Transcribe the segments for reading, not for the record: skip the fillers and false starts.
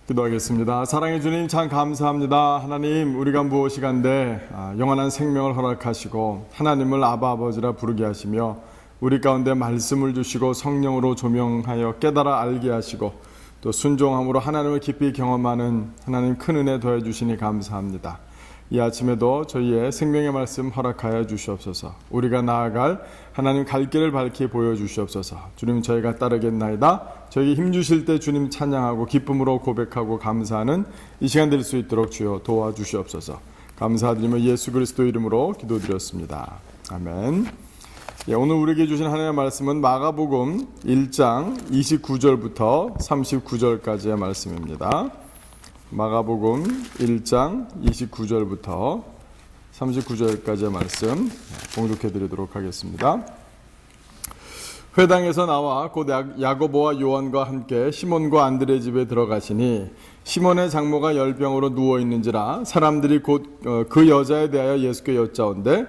기도하겠습니다. 사랑해 주님 참 감사합니다. 하나님, 우리가 무엇이간데 영원한 생명을 허락하시고 하나님을 아바 아버지라 부르게 하시며 우리 가운데 말씀을 주시고 성령으로 조명하여 깨달아 알게 하시고 또 순종함으로 하나님을 깊이 경험하는 하나님 큰 은혜 더해 주시니 감사합니다. 이 아침에도 저희의 생명의 말씀 허락하여 주시옵소서. 우리가 나아갈 하나님 갈 길을 밝히 보여주시옵소서. 주님, 저희가 따르겠나이다. 저희 힘주실 때 주님 찬양하고 기쁨으로 고백하고 감사하는 이 시간 될 수 있도록 주여 도와주시옵소서. 감사드리며 예수 그리스도 이름으로 기도드렸습니다. 아멘. 오늘 우리에게 주신 하나님의 말씀은 마가복음 1장 29절부터 39절까지의 말씀입니다. 마가복음 1장 29절부터 39절까지의 말씀 봉독해 드리도록 하겠습니다. 회당에서 나와 곧 야고보와 요한과 함께 시몬과 안드레 집에 들어가시니 시몬의 장모가 열병으로 누워있는지라 사람들이 곧 그 여자에 대하여 예수께 여짜온대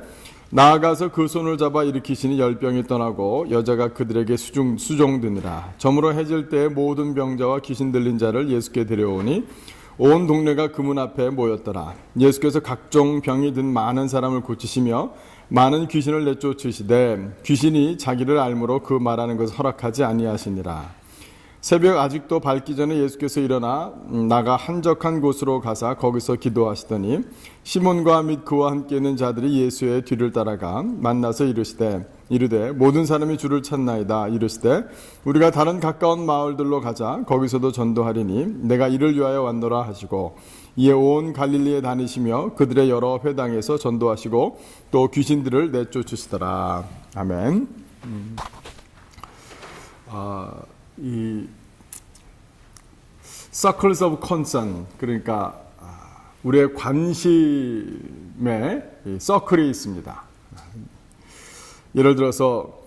나아가서 그 손을 잡아 일으키시니 열병이 떠나고 여자가 그들에게 수종드니라. 저물어 해질 때에 모든 병자와 귀신 들린 자를 예수께 데려오니 온 동네가 그 문 앞에 모였더라. 예수께서 각종 병이 든 많은 사람을 고치시며 많은 귀신을 내쫓으시되 귀신이 자기를 알므로 그 말하는 것을 허락하지 아니하시니라. 새벽 아직도 밝기 전에 예수께서 일어나 나가 한적한 곳으로 가사 거기서 기도하시더니 시몬과 및 그와 함께 있는 자들이 예수의 뒤를 따라가 만나서 이르되 모든 사람이 주를 찾나이다. 이르시되 우리가 다른 가까운 마을들로 가자. 거기서도 전도하리니 내가 이를 위하여 왔노라 하시고 이에 온 갈릴리에 다니시며 그들의 여러 회당에서 전도하시고 또 귀신들을 내쫓으시더라. 아멘. 이 Circles of Concern, 그러니까 우리의 관심에 이 서클이 있습니다. 예를 들어서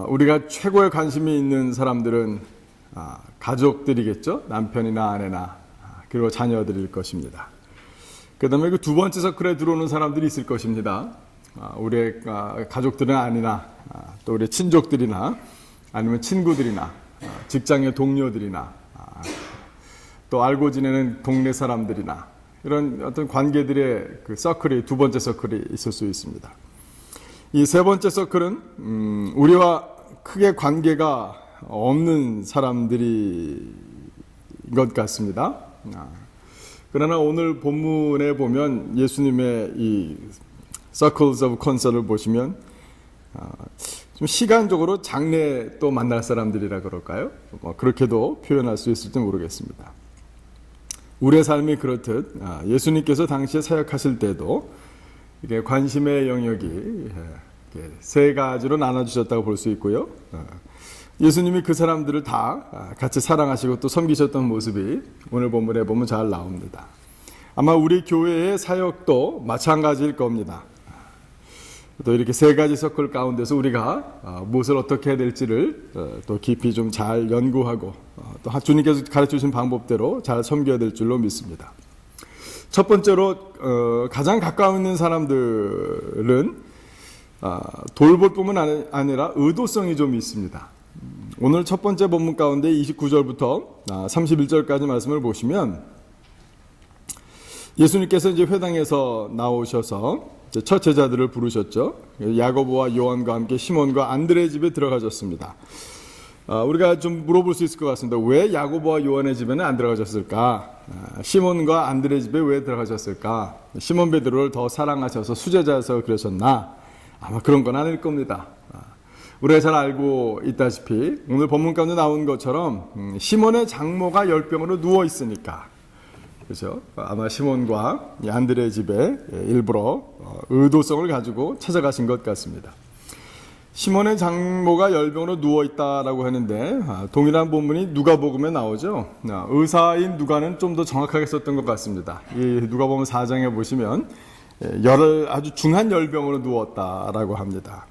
우리가 최고의 관심이 있는 사람들은 가족들이겠죠. 남편이나 아내나 그리고 자녀들일 것입니다. 그 다음에 그 두 번째 서클에 들어오는 사람들이 있을 것입니다. 우리의 가족들은 아니나 또 우리의 친족들이나 아니면 친구들이나 직장의 동료들이나 또 알고 지내는 동네 사람들이나 이런 어떤 관계들의 그 서클이 두 번째 서클이 있을 수 있습니다. 이 세 번째 서클은 우리와 크게 관계가 없는 사람들이 것 같습니다. 그러나 오늘 본문에 보면 예수님의 이 Circles of Concern을 보시면 좀 시간적으로 장래 또 만날 사람들이라 그럴까요? 그렇게도 표현할 수 있을지 모르겠습니다. 우리의 삶이 그렇듯 예수님께서 당시에 사역하실 때도 이게 관심의 영역이 세 가지로 나눠주셨다고 볼 수 있고요. 예수님이 그 사람들을 다 같이 사랑하시고 또 섬기셨던 모습이 오늘 본문에 보면 잘 나옵니다. 아마 우리 교회의 사역도 마찬가지일 겁니다. 또 이렇게 세 가지 서클 가운데서 우리가 무엇을 어떻게 해야 될지를 또 깊이 좀 잘 연구하고 또 주님께서 가르쳐주신 방법대로 잘 섬겨야 될 줄로 믿습니다. 첫 번째로 가장 가까이 있는 사람들은 돌볼 뿐만 아니라 의도성이 좀 있습니다. 오늘 첫 번째 본문 가운데 29절부터 31절까지 말씀을 보시면 예수님께서 이제 회당에서 나오셔서 첫 제자들을 부르셨죠. 야고보와 요한과 함께 시몬과 안드레 집에 들어가셨습니다. 우리가 좀 물어볼 수 있을 것 같습니다. 왜 야고보와 요한의 집에는 안 들어가셨을까? 시몬과 안드레 집에 왜 들어가셨을까? 시몬 베드로를 더 사랑하셔서 수제자여서 그러셨나? 아마 그런 건 아닐 겁니다. 우리가 잘 알고 있다시피 오늘 본문 가운데 나온 것처럼 시몬의 장모가 열병으로 누워 있으니까 그렇죠? 아마 시몬과 안드레 집에 일부러 의도성을 가지고 찾아가신 것 같습니다. 시몬의 장모가 열병으로 누워있다라고 하는데 동일한 본문이 누가복음에 나오죠. 의사인 누가는 좀 더 정확하게 썼던 것 같습니다. 이 누가복음 4장에 보시면 아주 중한 열병으로 누웠다라고 합니다.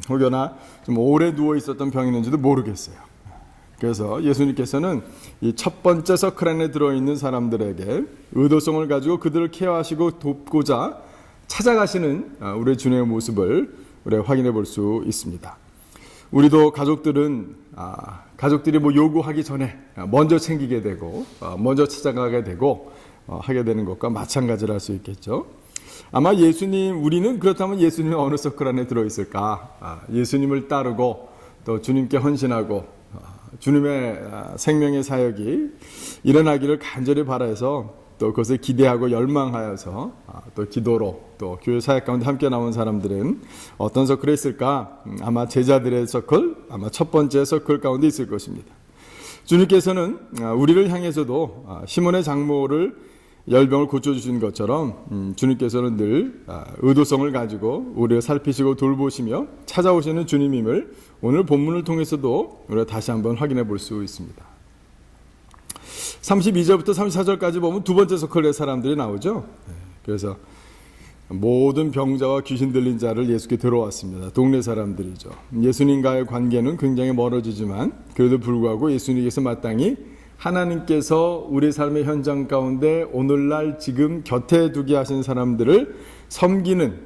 혹여나 좀 오래 누워있었던 병이 있는지도 모르겠어요. 그래서 예수님께서는 이 첫 번째 서클 안에 들어있는 사람들에게 의도성을 가지고 그들을 케어하시고 돕고자 찾아가시는 우리 주님의 모습을 우리가 확인해 볼 수 있습니다. 우리도 가족들은 가족들이 뭐 요구하기 전에 먼저 챙기게 되고 먼저 찾아가게 되고 하게 되는 것과 마찬가지를 할 수 있겠죠. 아마 우리는 그렇다면 예수님이 어느 서클 안에 들어있을까? 예수님을 따르고 또 주님께 헌신하고 주님의 생명의 사역이 일어나기를 간절히 바라서 또 그것을 기대하고 열망하여서 또 기도로 또 교회 사역 가운데 함께 나온 사람들은 어떤 서클에 있을까? 아마 제자들의 서클, 아마 첫 번째 서클 가운데 있을 것입니다. 주님께서는 우리를 향해서도 시몬의 장모를 열병을 고쳐주신 것처럼 주님께서는 늘 의도성을 가지고 우리를 살피시고 돌보시며 찾아오시는 주님임을 오늘 본문을 통해서도 우리가 다시 한번 확인해 볼 수 있습니다. 32절부터 34절까지 보면 두 번째 서클의 사람들이 나오죠. 그래서 모든 병자와 귀신 들린 자를 예수께 들어왔습니다. 동네 사람들이죠. 예수님과의 관계는 굉장히 멀어지지만 그래도 불구하고 예수님께서 마땅히 하나님께서 우리 삶의 현장 가운데 오늘날 지금 곁에 두게 하신 사람들을 섬기는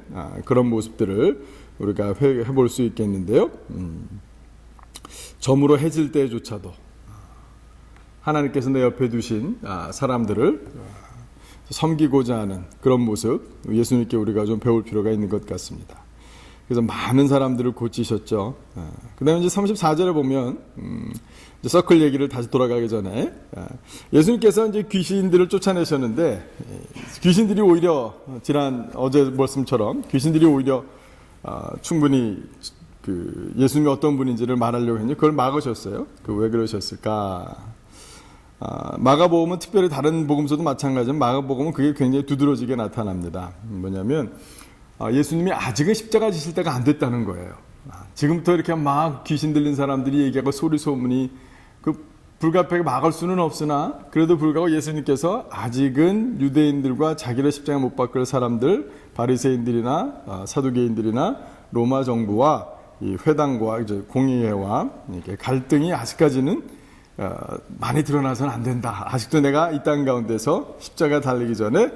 그런 모습들을 우리가 해볼 수 있겠는데요. 저물어 해질 때조차도 하나님께서 내 옆에 두신 사람들을 섬기고자 하는 그런 모습, 예수님께 우리가 좀 배울 필요가 있는 것 같습니다. 그래서 많은 사람들을 고치셨죠. 그 다음에 이제 34절에 보면 서클 얘기를 다시 돌아가기 전에 예수님께서 이제 귀신들을 쫓아내셨는데 귀신들이 오히려 어제 말씀처럼 귀신들이 오히려 충분히 그 예수님이 어떤 분인지를 말하려고 했는데 그걸 막으셨어요. 왜 그러셨을까? 마가복음은 특별히 다른 복음서도 마찬가지지만 마가복음은 그게 굉장히 두드러지게 나타납니다. 뭐냐면 예수님이 아직은 십자가 지실 때가 안 됐다는 거예요. 지금부터 이렇게 막 귀신 들린 사람들이 얘기하고 소리 소문이 불가피하게 막을 수는 없으나 그래도 불구하고 예수님께서 아직은 유대인들과 자기를 십자가 못 박을 사람들, 바리새인들이나 사두개인들이나 로마 정부와 이 회당과 이제 공의회와 이렇게 갈등이 아직까지는 많이 드러나서는 안 된다. 아직도 내가 이 땅 가운데서 십자가 달리기 전에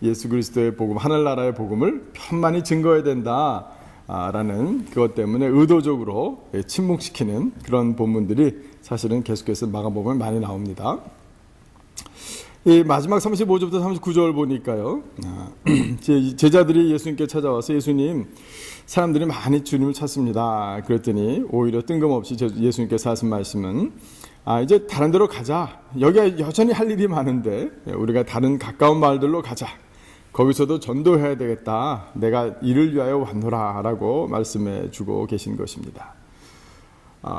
예수 그리스도의 복음, 하늘나라의 복음을 편만히 증거해야 된다. 라는 그것 때문에 의도적으로 침묵시키는 그런 본문들이 사실은 계속해서 마가복음에 많이 나옵니다. 이 마지막 35절부터 39절 보니까요. 제자들이 예수님께 찾아와서 예수님, 사람들이 많이 주님을 찾습니다. 그랬더니 오히려 뜬금없이 예수님께서 하신 말씀은 이제 다른 데로 가자. 여기가 여전히 할 일이 많은데 우리가 다른 가까운 마을들로 가자. 거기서도 전도해야 되겠다. 내가 이를 위하여 왔노라 라고 말씀해 주고 계신 것입니다.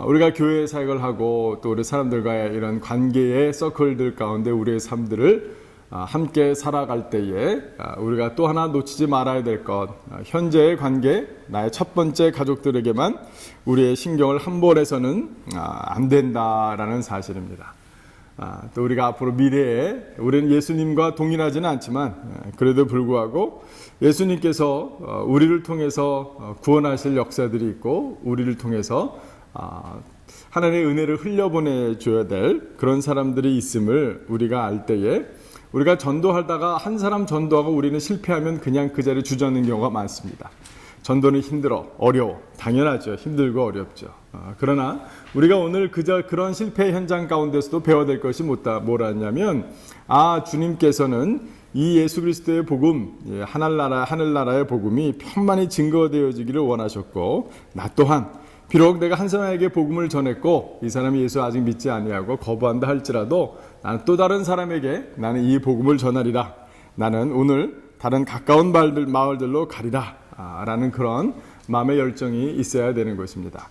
우리가 교회 사역을 하고 또 우리 사람들과의 이런 관계의 서클들 가운데 우리의 삶들을 함께 살아갈 때에 우리가 또 하나 놓치지 말아야 될 것, 현재의 관계, 나의 첫 번째 가족들에게만 우리의 신경을 한 번에서는 안 된다라는 사실입니다. 또 우리가 앞으로 미래에 우리는 예수님과 동일하지는 않지만 그래도 불구하고 예수님께서 우리를 통해서 구원하실 역사들이 있고 우리를 통해서 하나님의 은혜를 흘려보내줘야 될 그런 사람들이 있음을 우리가 알 때에 우리가 전도하다가 한 사람 전도하고 우리는 실패하면 그냥 그 자리에 주저앉는 경우가 많습니다. 전도는 힘들어, 어려워. 당연하죠. 힘들고 어렵죠. 그러나 우리가 오늘 그런 실패 현장 가운데서도 배워야 될 것이 뭐라냐면 주님께서는 이 예수 그리스도의 복음, 하늘나라의 복음이 편만히 증거되어지기를 원하셨고 나 또한 비록 내가 한 사람에게 복음을 전했고 이 사람이 예수 아직 믿지 아니하고 거부한다 할지라도 나는 또 다른 사람에게 나는 이 복음을 전하리라. 나는 오늘 다른 가까운 마을들로 가리라. 라는 그런 마음의 열정이 있어야 되는 것입니다.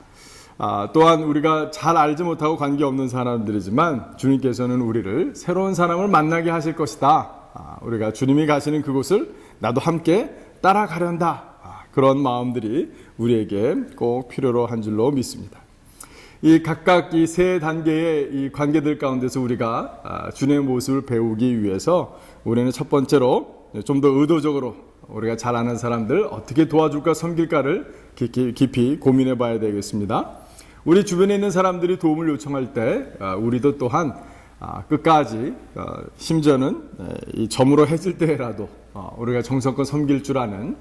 또한 우리가 잘 알지 못하고 관계없는 사람들이지만 주님께서는 우리를 새로운 사람을 만나게 하실 것이다. 우리가 주님이 가시는 그곳을 나도 함께 따라가련다. 그런 마음들이 우리에게 꼭 필요로 한 줄로 믿습니다. 이 각각 이 세 단계의 이 관계들 가운데서 우리가 주님의 모습을 배우기 위해서 우리는 첫 번째로 좀 더 의도적으로 우리가 잘 아는 사람들 어떻게 도와줄까 섬길까를 깊이 고민해 봐야 되겠습니다. 우리 주변에 있는 사람들이 도움을 요청할 때 우리도 또한 끝까지 심지어는 이 저물어 해질 때라도 우리가 정성껏 섬길 줄 아는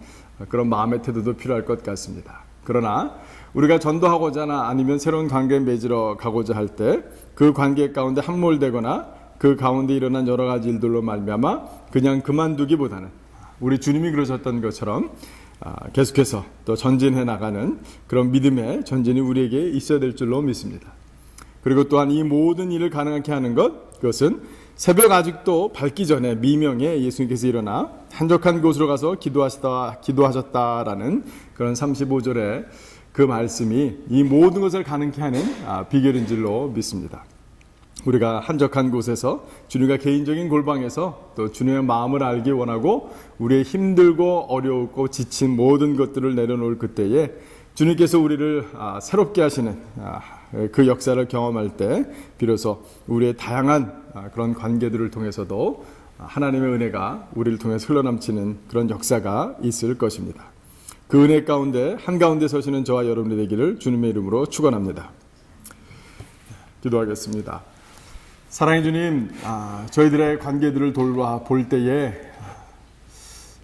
그런 마음의 태도도 필요할 것 같습니다. 그러나 우리가 전도하고자나 아니면 새로운 관계에 맺으러 가고자 할 때 그 관계 가운데 함몰되거나 그 가운데 일어난 여러 가지 일들로 말미암아 그냥 그만두기보다는 우리 주님이 그러셨던 것처럼 계속해서 또 전진해 나가는 그런 믿음의 전진이 우리에게 있어야 될 줄로 믿습니다. 그리고 또한 이 모든 일을 가능하게 하는 그것은 새벽 아직도 밝기 전에 미명에 예수님께서 일어나 한적한 곳으로 가서 기도하셨다라는 그런 35절의 그 말씀이 이 모든 것을 가능케 하는 비결인 줄로 믿습니다. 우리가 한적한 곳에서 주님과 개인적인 골방에서 또 주님의 마음을 알기 원하고 우리의 힘들고 어려웠고 지친 모든 것들을 내려놓을 그때에 주님께서 우리를 새롭게 하시는 그 역사를 경험할 때 비로소 우리의 다양한 그런 관계들을 통해서도 하나님의 은혜가 우리를 통해서 흘러넘치는 그런 역사가 있을 것입니다. 그 은혜 가운데 한가운데 서시는 저와 여러분이 되기를 주님의 이름으로 축원합니다. 기도하겠습니다. 사랑의 주님, 저희들의 관계들을 돌아볼 때에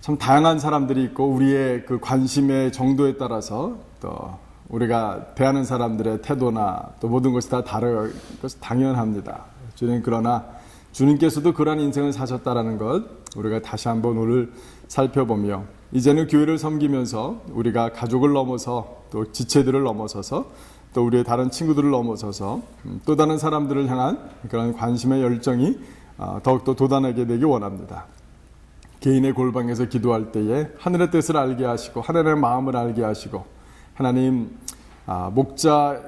참 다양한 사람들이 있고 우리의 그 관심의 정도에 따라서 또 우리가 대하는 사람들의 태도나 또 모든 것이 다 다를 것이 당연합니다. 주님, 그러나 주님께서도 그러한 인생을 사셨다라는 것 우리가 다시 한번 오늘 살펴보며 이제는 교회를 섬기면서 우리가 가족을 넘어서 또 지체들을 넘어서서 또 우리의 다른 친구들을 넘어서서 또 다른 사람들을 향한 그런 관심의 열정이 더욱더 돋아나게 되기 원합니다. 개인의 골방에서 기도할 때에 하늘의 뜻을 알게 하시고 하나님의 마음을 알게 하시고 하나님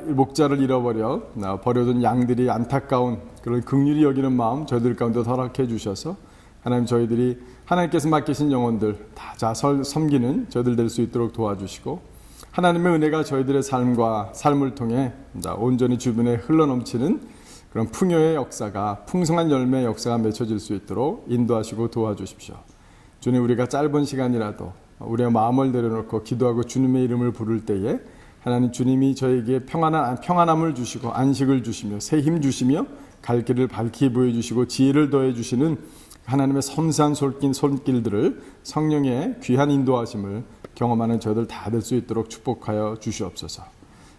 목자를 잃어버려 버려둔 양들이 안타까운 그런 긍휼히 여기는 마음 저희들 가운데 허락해 주셔서 하나님 저희들이 하나님께서 맡기신 영혼들 다 섬기는 저희들 될 수 있도록 도와주시고 하나님의 은혜가 저희들의 삶을 통해 온전히 주변에 흘러넘치는 그런 풍요의 역사가 풍성한 열매의 역사가 맺혀질 수 있도록 인도하시고 도와주십시오. 주님, 우리가 짧은 시간이라도 우리의 마음을 내려놓고 기도하고 주님의 이름을 부를 때에 하나님 주님이 저에게 평안함을 주시고 안식을 주시며 새 힘 주시며 갈 길을 밝히 보여주시고 지혜를 더해 주시는 하나님의 섬세한 손길들을 성령의 귀한 인도하심을 경험하는 저희들 다 될 수 있도록 축복하여 주시옵소서.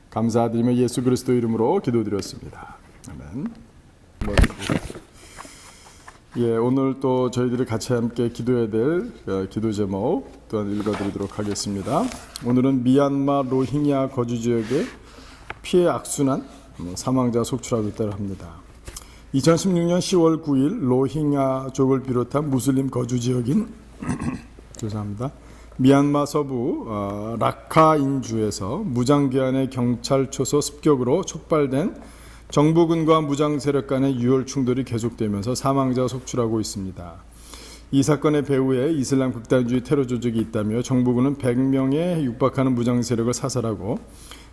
감사드리며 예수 그리스도 이름으로 기도드렸습니다. 아멘. 오늘 또 저희들이 같이 함께 기도해야 될 기도 제목 또한 읽어드리도록 하겠습니다. 오늘은 미얀마 로힝야 거주 지역의 피해 악순환 사망자 속출하고 있다고 합니다. 2016년 10월 9일 로힝야족을 비롯한 무슬림 거주 지역인 죄송합니다. 미얀마 서부 라카인주에서 무장기한의 경찰 초소 습격으로 촉발된 정부군과 무장 세력 간의 유혈 충돌이 계속되면서 사망자가 속출하고 있습니다. 이 사건의 배후에 이슬람 극단주의 테러 조직이 있다며 정부군은 100명에 육박하는 무장 세력을 사살하고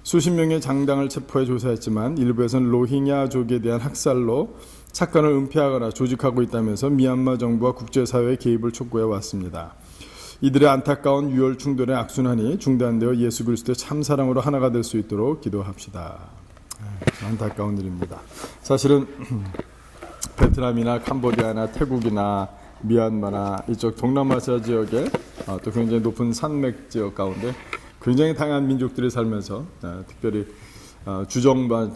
수십 명의 장당을 체포해 조사했지만 일부에서는 로힝야족에 대한 학살로 사건을 은폐하거나 조직하고 있다면서 미얀마 정부와 국제사회의 개입을 촉구해 왔습니다. 이들의 안타까운 유혈 충돌의 악순환이 중단되어 예수 그리스도의 참사랑으로 하나가 될 수 있도록 기도합시다. 안타까운 일입니다. 사실은 베트남이나 캄보디아나 태국이나 미얀마나 이쪽 동남아시아 지역에 또 굉장히 높은 산맥 지역 가운데 굉장히 다양한 민족들이 살면서 특별히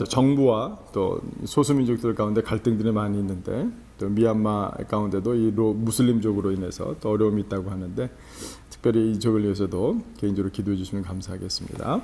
정부와 또 소수민족들 가운데 갈등들이 많이 있는데 또 미얀마 가운데도 이 무슬림족으로 인해서 또 어려움이 있다고 하는데 특별히 이쪽을 위해서도 개인적으로 기도해 주시면 감사하겠습니다.